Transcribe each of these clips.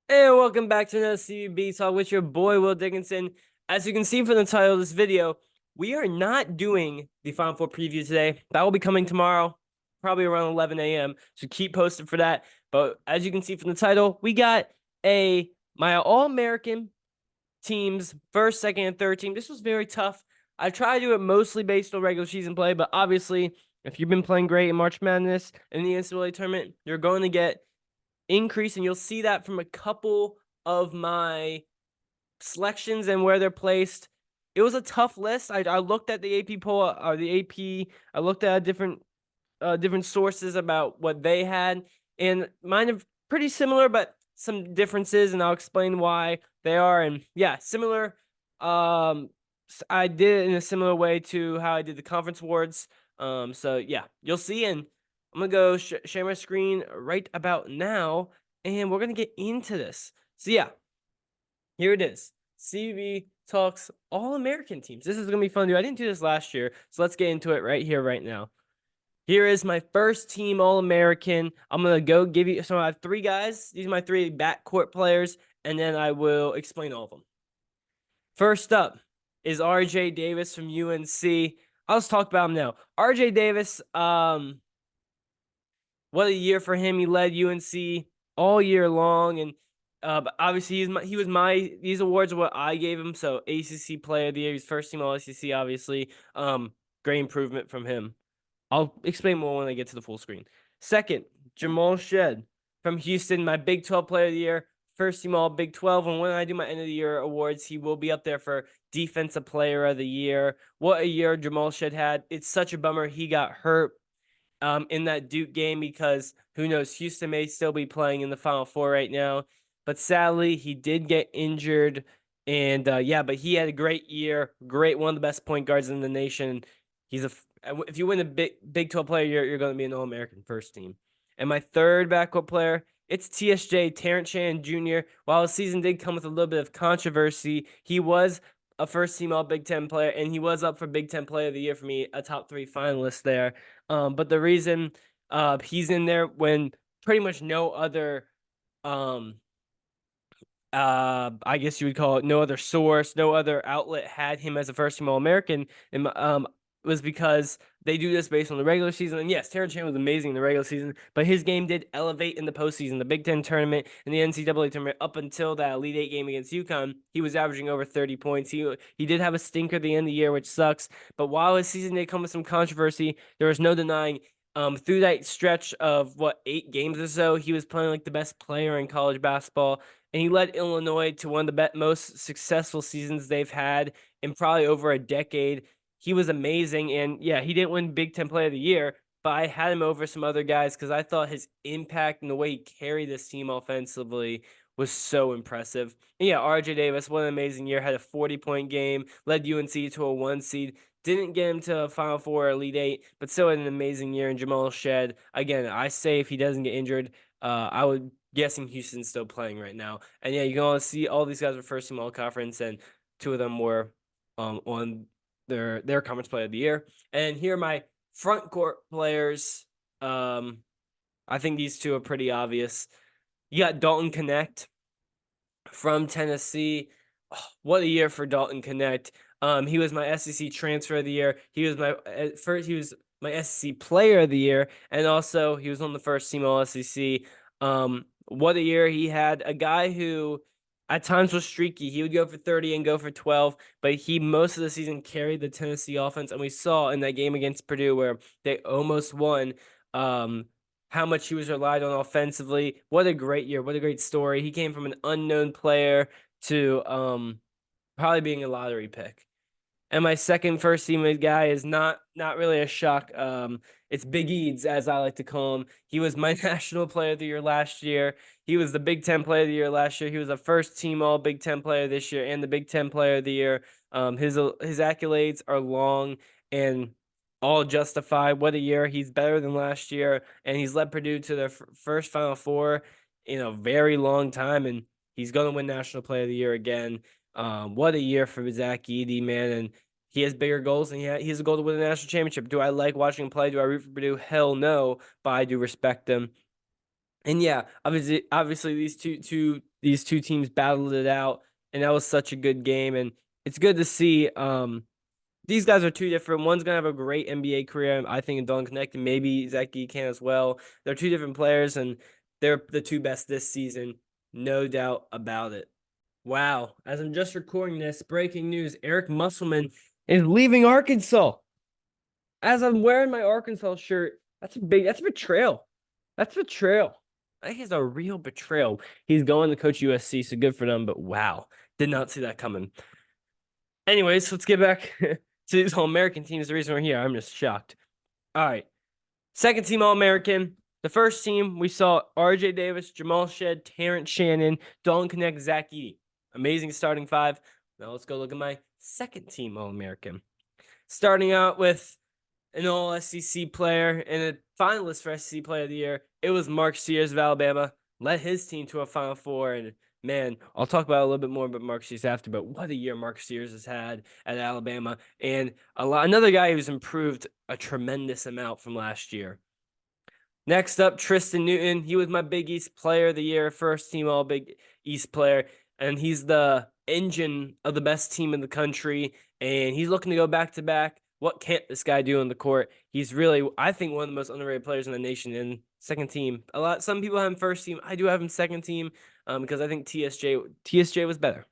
Hey, welcome back to another CBB Talk with your boy Will Dickinson. As you can see from the title of this video, we are not doing the Final Four preview today. That will be coming tomorrow, probably around 11 a.m. So keep posted for that. But as you can see from the title, we got my All-American teams, first, second, and third team. This was very tough. I try to do it mostly based on regular season play, but obviously, if you've been playing great in March Madness and the NCAA tournament, you're going to get increase, and you'll see that from a couple of my selections and where they're placed. It was a tough list. I looked at the AP poll or the AP. I looked at different sources about what they had, and mine are pretty similar, but some differences, and I'll explain why they are. And yeah, similar. I did it in a similar way to how I did the conference awards. So yeah, you'll see, and I'm gonna go share my screen right about now, and we're gonna get into this. So yeah, here it is. CB talks All American teams. This is gonna be fun, dude. I didn't do this last year, so let's get into it right here, right now. Here is my first team All-American. I'm going to go give you, so I have three guys. These are my three backcourt players, and then I will explain all of them. First up is RJ Davis from UNC. I'll just talk about him now. RJ Davis, what a year for him. He led UNC all year long, and obviously these awards are what I gave him. So ACC Player of the Year, he's first team All ACC, obviously. Great improvement from him. I'll explain more when I get to the full screen. Second, Jamal Shed from Houston, my Big 12 Player of the Year, first team All Big 12. And when I do my end of the year awards, he will be up there for Defensive Player of the Year. What a year Jamal Shed had. It's such a bummer he got hurt in that Duke game, because who knows, Houston may still be playing in the Final Four right now. But sadly, he did get injured. And yeah, but he had a great year. Great, one of the best point guards in the nation. If you win the Big 12 player, you're going to be an All-American first team. And my third backcourt player, it's TSJ, Terrence Shannon Jr. While his season did come with a little bit of controversy, he was a first team All Big Ten player, and he was up for Big Ten Player of the Year for me, a top 3 finalist there. But the reason he's in there when pretty much no other um I guess you would call it, no other source, no other outlet had him as a first team All American, and was because they do this based on the regular season. And yes, Terrence Shannon was amazing in the regular season, but his game did elevate in the postseason, the Big Ten tournament, and the NCAA tournament. Up until that Elite Eight game against UConn, he was averaging over 30 points. He did have a stinker at the end of the year, which sucks. But while his season did come with some controversy, there was no denying. Through that stretch of 8 games or so, he was playing like the best player in college basketball, and he led Illinois to one of the most successful seasons they've had in probably over a decade. He was amazing, and yeah, he didn't win Big Ten Player of the Year, but I had him over some other guys because I thought his impact and the way he carried this team offensively was so impressive. And yeah, RJ Davis, what an amazing year, had a 40-point game, led UNC to a 1 seed. Didn't get him to a Final Four or Elite Eight, but still had an amazing year. And Jamal Shed, again, I say if he doesn't get injured, I would guessing Houston's still playing right now. And yeah, you can all see all these guys were first team All Conference, and 2 of them were on their conference player of the year. And here are my front court players. I think these 2 are pretty obvious. You got Dalton Knecht from Tennessee. Oh, what a year for Dalton Knecht. He was my SEC transfer of the year. He was my SEC player of the year, and also he was on the first team All SEC. What a year he had. A guy who at times was streaky. He would go for 30 and go for 12, but he most of the season carried the Tennessee offense, and we saw in that game against Purdue where they almost won. How much he was relied on offensively. What a great year. What a great story. He came from an unknown player to probably being a lottery pick. And my second first team guy is not really a shock. It's Big Eads, as I like to call him. He was my National Player of the Year last year. He was the Big Ten Player of the Year last year. He was a first team All Big Ten Player this year and the Big Ten Player of the Year. His accolades are long and all justified. What a year! He's better than last year, and he's led Purdue to their first Final Four in a very long time, and he's going to win National Player of the Year again. What a year for Zach Edey, man. And he has bigger goals, and he has a goal to win a national championship. Do I like watching him play? Do I root for Purdue? Hell no, but I do respect him. And yeah, obviously these two teams battled it out, and that was such a good game. And it's good to see. These guys are two different. One's gonna have a great NBA career, I think, in Dalton Connect, and maybe Zach Gee can as well. They're two different players, and they're the two best this season, no doubt about it. Wow! As I'm just recording this, breaking news: Eric Musselman is leaving Arkansas. As I'm wearing my Arkansas shirt, that's a betrayal. That's betrayal. I think it's a real betrayal. He's going to coach USC, so good for them. But wow, did not see that coming. Anyways, let's get back to these All-American teams. The reason we're here, I'm just shocked. All right. Second team All-American. The first team, we saw RJ Davis, Jamal Shead, Terrence Shannon, Dalton Connect, Zach Edey. Amazing starting five. Now let's go look at my second team All-American. Starting out with an All-SEC player and a finalist for SEC Player of the Year. It was Mark Sears of Alabama. Led his team to a Final Four, and man, I'll talk about it a little bit more about Mark Sears after, but what a year Mark Sears has had at Alabama. And another guy who's improved a tremendous amount from last year. Next up, Tristan Newton. He was my Big East Player of the Year, first team All Big East player, and he's the engine of the best team in the country, and he's looking to go back-to-back. What can't this guy do on the court? He's really, I think, one of the most underrated players in the nation. And second team, some people have him first team. I do have him second team, because I think TSJ was better.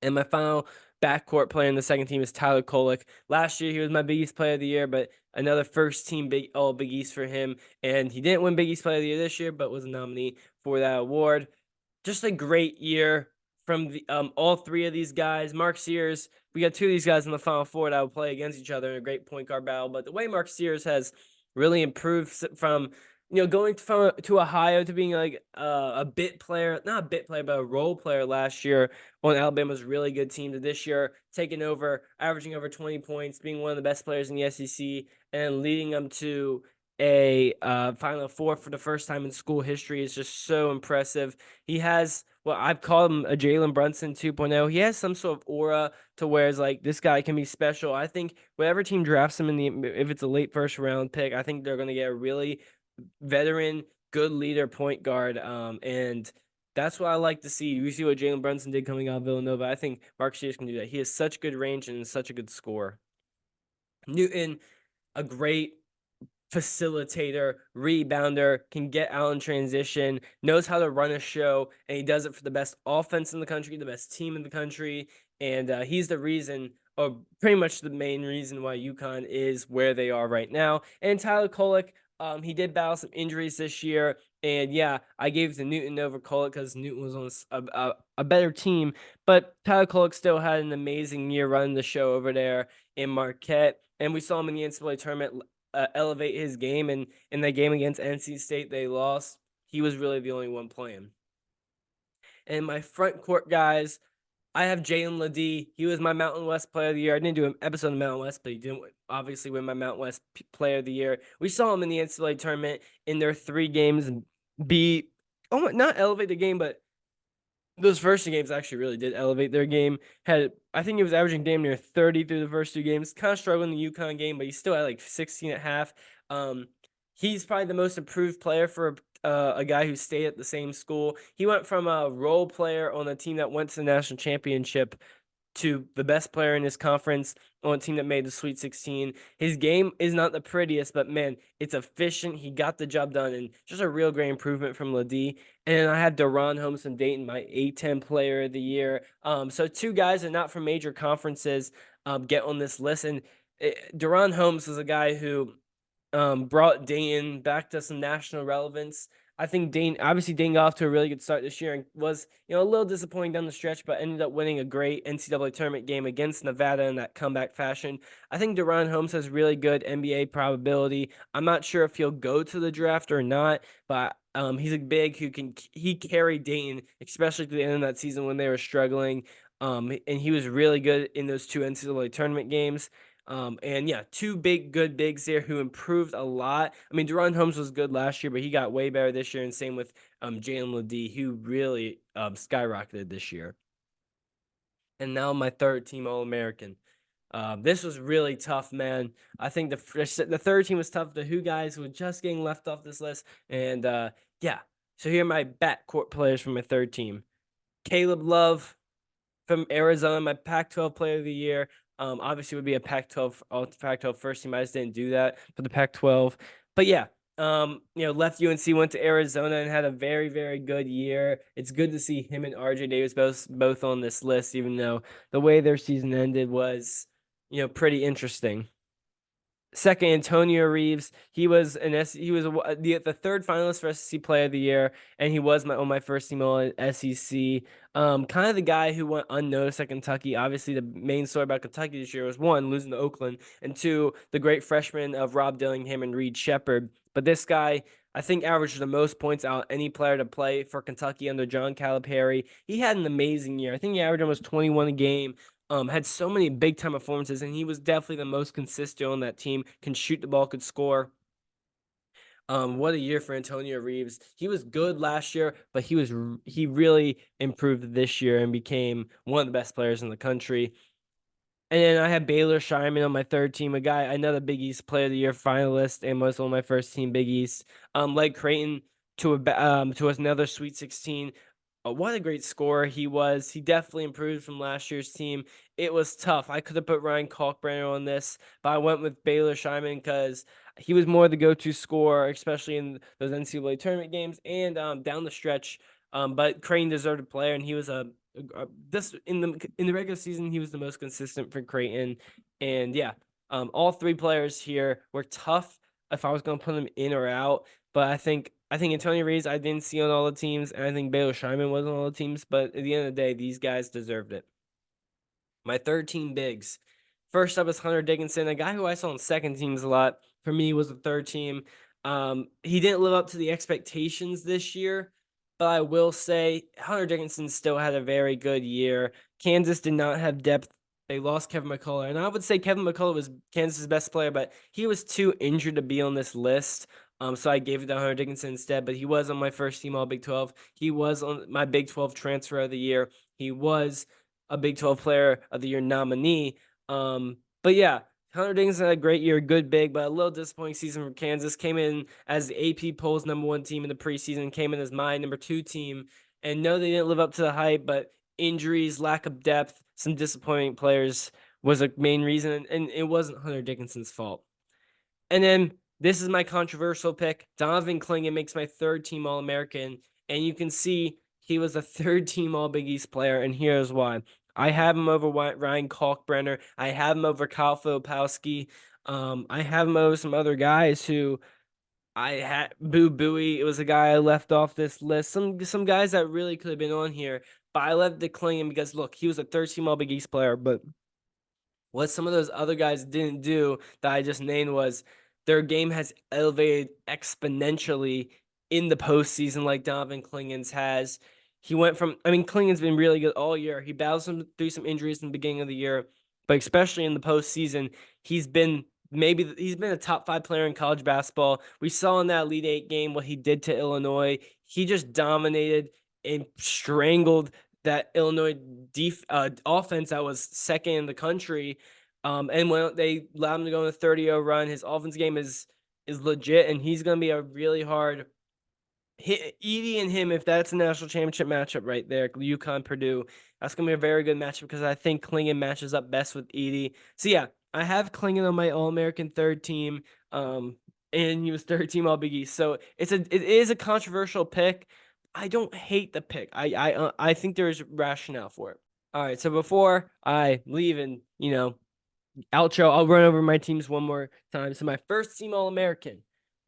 And my final backcourt player in the second team is Tyler Kolek. Last year, he was my Big East Player of the Year, but another first team All Big East for him. And he didn't win Big East Player of the Year this year, but was a nominee for that award. Just a great year from all three of these guys. Mark Sears, we got two of these guys in the Final Four that will play against each other in a great point guard battle. But the way Mark Sears has really improved from going to Ohio to being like a bit player, not a bit player, but a role player last year on Alabama's really good team, to this year taking over, averaging over 20 points, being one of the best players in the SEC, and leading them to a Final Four for the first time in school history is just so impressive. He has what I've called him a Jalen Brunson 2.0. He has some sort of aura to where it's like this guy can be special. I think whatever team drafts him if it's a late first round pick, I think they're going to get a really veteran, good leader point guard. And that's what I like to see. You see what Jalen Brunson did coming out of Villanova. I think Mark Sears can do that. He has such good range and such a good scorer. Newton, a great facilitator, rebounder, can get out in transition, knows how to run a show, and he does it for the best offense in the country, the best team in the country. And he's the reason, or pretty much the main reason, why UConn is where they are right now. And Tyler Kolek, he did battle some injuries this year. And yeah, I gave it to Newton over Kolek because Newton was on a better team. But Tyler Kolek still had an amazing year running the show over there in Marquette. And we saw him in the NCAA tournament elevate his game. And in that game against NC State, they lost. He was really the only one playing. And my front court guys, I have Jalen LeDee. He was my Mountain West Player of the Year. I didn't do an episode of Mountain West, but he didn't obviously win my Mountain West Player of the Year. We saw him in the NCAA tournament in their 3 games not elevate the game, but those first 2 games actually really did elevate their game. I think he was averaging damn near 30 through the first 2 games. Kind of struggled in the UConn game, but he still had like 16 at half. He's probably the most improved player for a guy who stayed at the same school. He went from a role player on a team that went to the national championship to the best player in his conference on a team that made the Sweet 16. His game is not the prettiest, but man, it's efficient. He got the job done, and just a real great improvement from LeDee. And I have DaRon Holmes from Dayton, my A10 Player of the Year. So 2 guys that are not from major conferences get on this list. And DaRon Holmes is a guy who brought Dayton back to some national relevance. I think Dayton got off to a really good start this year and was, a little disappointing down the stretch, but ended up winning a great NCAA tournament game against Nevada in that comeback fashion. I think DaRon Holmes has really good NBA probability. I'm not sure if he'll go to the draft or not, but he's a big who he carried Dayton, especially to the end of that season when they were struggling. And he was really good in those 2 NCAA tournament games. And yeah, 2 good bigs there who improved a lot. I mean, DaRon Holmes was good last year, but he got way better this year, and same with Jalen LeDee, who really skyrocketed this year. And now my third team All-American. This was really tough, man. I think the third team was tough. The who guys were just getting left off this list, and Yeah. So here are my backcourt players from my third team. Caleb Love from Arizona, my Pac-12 Player of the Year. Obviously would be a Pac-12 all Pac-12 first team. I just didn't do that for the Pac-12. But yeah, left UNC, went to Arizona and had a very, very good year. It's good to see him and RJ Davis both on this list, even though the way their season ended was, pretty interesting. Second, Antonio Reeves. He was the third finalist for SEC Player of the Year, and he was on my first team all SEC. Kind of the guy who went unnoticed at Kentucky. Obviously, the main story about Kentucky this year was one, losing to Oakland, and two, the great freshmen of Rob Dillingham and Reed Shepherd. But this guy, I think, averaged the most points out any player to play for Kentucky under John Calipari. He had an amazing year. I think he averaged almost 21 a game. Had so many big time performances, and he was definitely the most consistent on that team. Can shoot the ball, could score. What a year for Antonio Reeves. He was good last year, but he really improved this year and became one of the best players in the country. And then I had Baylor Scheinman on my third team, another Big East Player of the Year finalist, and was on my first team Big East. Led Creighton to another Sweet 16. What a great scorer he was. He definitely improved from last year's team. It was tough. I could have put Ryan Kalkbrenner on this, but I went with Baylor Scheinman because he was more the go-to scorer, especially in those NCAA tournament games and down the stretch. But Creighton deserved a player, and he was this in the regular season he was the most consistent for Creighton, and yeah, all three players here were tough if I was going to put them in or out. But I think Antonio Reeves I didn't see on all the teams, and I think Baylor Scheinman was on all the teams. But at the end of the day, these guys deserved it. My third team bigs. First up is Hunter Dickinson, a guy who I saw on second teams a lot. For me, was the third team. He didn't live up to the expectations this year, but I will say Hunter Dickinson still had a very good year. Kansas did not have depth. They lost Kevin McCullough, and I would say Kevin McCullough was Kansas's best player, but he was too injured to be on this list. So I gave it to Hunter Dickinson instead. But he was on my first team All Big 12. He was on my Big 12 Transfer of the Year. He was a Big 12 Player of the Year nominee. But yeah, Hunter Dickinson had a great year, good big, but a little disappointing season for Kansas. Came in as the AP polls #1 team in the preseason, came in as my #2 team. And no, they didn't live up to the hype, but injuries, lack of depth, some disappointing players was a main reason, and it wasn't Hunter Dickinson's fault. And then this is my controversial pick. Donovan Clingan makes my third team All American. And you can see he was a third team All Big East player. And here's why. I have him over Ryan Kalkbrenner. I have him over Kyle Filipowski. I have him over some other guys who I had. Boo Buie. It was a guy I left off this list. Some guys that really could have been on here. But I left the Clingan because, look, he was a third team All Big East player. But what some of those other guys didn't do that I just named was their game has elevated exponentially in the postseason, like Donovan Clingan's has. Clingan's been really good all year. He battles through some injuries in the beginning of the year, but especially in the postseason, he's been a top 5 player in college basketball. We saw in that Elite Eight game what he did to Illinois. He just dominated and strangled that Illinois offense that was second in the country. And when they allowed him to go on a 30-0 run, his offense game is legit, and he's going to be a really hard hit. Edey and him, if that's a national championship matchup right there, UConn Purdue, that's going to be a very good matchup because I think Clingan matches up best with Edey. So yeah, I have Clingan on my All-American third team. And he was third team All Big East. So it is a controversial pick. I don't hate the pick. I think there's rationale for it. All right, so before I leave and outro, I'll run over my teams one more time. So my first team All American,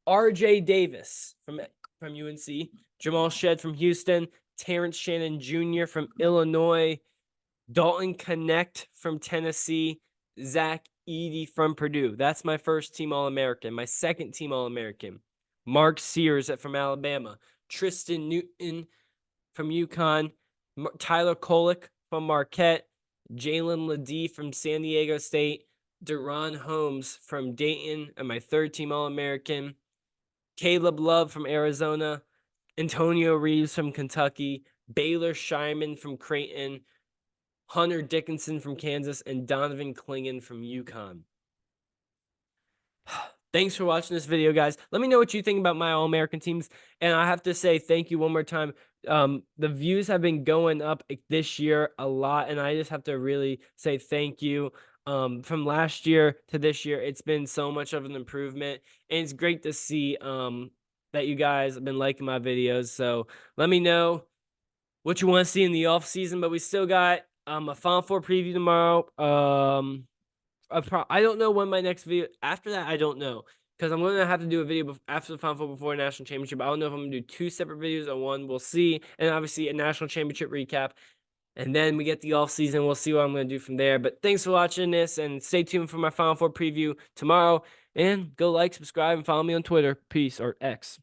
R.J. Davis from UNC, Jamal Shead from Houston, Terrence Shannon Jr. from Illinois, Dalton Connect from Tennessee, Zach Edey from Purdue. That's my first team All American. My second team All American, Mark Sears from Alabama, Tristan Newton from UConn, Tyler Kolek from Marquette, Jalen Ledee from San Diego State, Deron Holmes from Dayton, and my third team All American, Caleb Love from Arizona, Antonio Reeves from Kentucky, Baylor Scheinman from Creighton, Hunter Dickinson from Kansas, and Donovan Clingan from UConn. Thanks for watching this video, guys. Let me know what you think about my All-American teams. And I have to say thank you one more time. The views have been going up this year a lot, and I just have to really say thank you. From last year to this year, it's been so much of an improvement, and it's great to see that you guys have been liking my videos. So let me know what you want to see in the off season. But we still got a Final Four preview tomorrow. I don't know when my next video after that. I don't know because I'm gonna have to do a video after the Final Four before a national championship. I don't know if I'm gonna do two separate videos or one. We'll see, and obviously a national championship recap, and then we get the off season. We'll see what I'm gonna do from there. But thanks for watching this, and stay tuned for my Final Four preview tomorrow. And go like, subscribe, and follow me on Twitter. Peace or X.